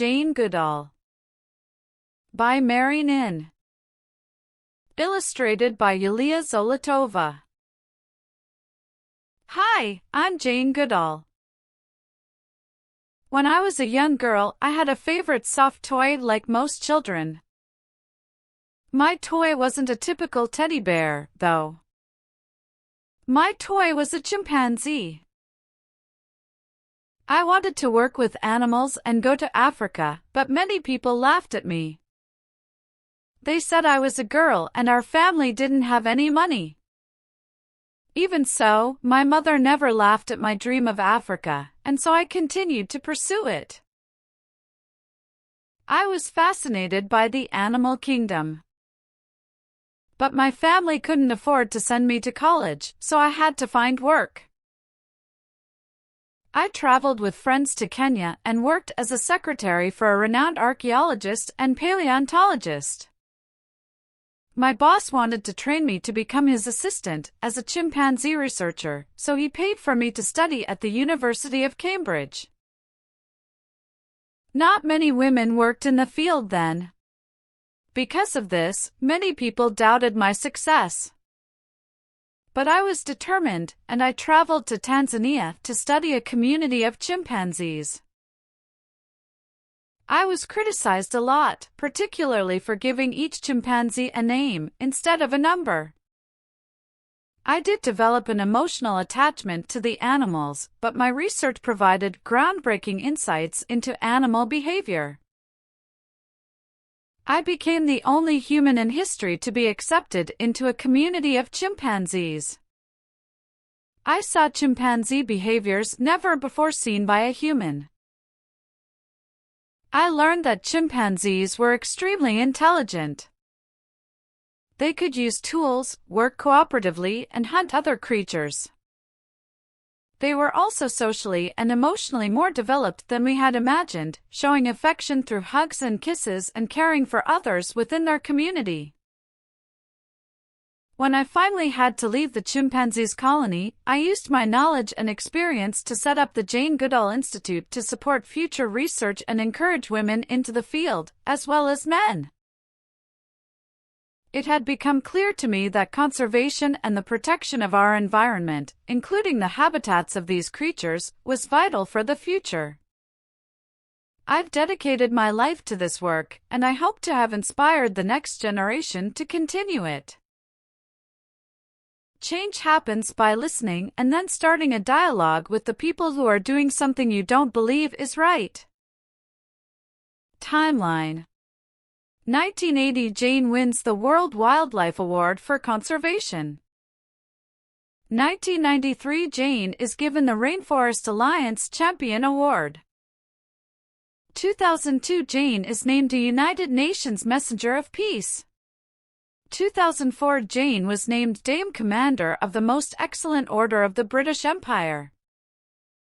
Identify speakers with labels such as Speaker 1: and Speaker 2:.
Speaker 1: Jane Goodall. By Mary Nin. Illustrated by Yulia Zolatova. Hi, I'm Jane Goodall. When I was a young girl, I had a favorite soft toy like most children. My toy wasn't a typical teddy bear, though. My toy was a chimpanzee. I wanted to work with animals and go to Africa, but many people laughed at me. They said I was a girl and our family didn't have any money. Even so, my mother never laughed at my dream of Africa, and so I continued to pursue it. I was fascinated by the animal kingdom. But my family couldn't afford to send me to college, so I had to find work. I traveled with friends to Kenya and worked as a secretary for a renowned archaeologist and paleontologist. My boss wanted to train me to become his assistant as a chimpanzee researcher, so he paid for me to study at the University of Cambridge. Not many women worked in the field then. Because of this, many people doubted my success. But I was determined, and I traveled to Tanzania to study a community of chimpanzees. I was criticized a lot, particularly for giving each chimpanzee a name instead of a number. I did develop an emotional attachment to the animals, but my research provided groundbreaking insights into animal behavior. I became the only human in history to be accepted into a community of chimpanzees. I saw chimpanzee behaviors never before seen by a human. I learned that chimpanzees were extremely intelligent. They could use tools, work cooperatively, and hunt other creatures. They were also socially and emotionally more developed than we had imagined, showing affection through hugs and kisses and caring for others within their community. When I finally had to leave the chimpanzees colony, I used my knowledge and experience to set up the Jane Goodall Institute to support future research and encourage women into the field, as well as men. It had become clear to me that conservation and the protection of our environment, including the habitats of these creatures, was vital for the future. I've dedicated my life to this work, and I hope to have inspired the next generation to continue it. Change happens by listening and then starting a dialogue with the people who are doing something you don't believe is right. Timeline. 1980 – Jane wins the World Wildlife Award for Conservation. 1993 – Jane is given the Rainforest Alliance Champion Award. 2002 – Jane is named a United Nations Messenger of Peace. 2004 – Jane was named Dame Commander of the Most Excellent Order of the British Empire.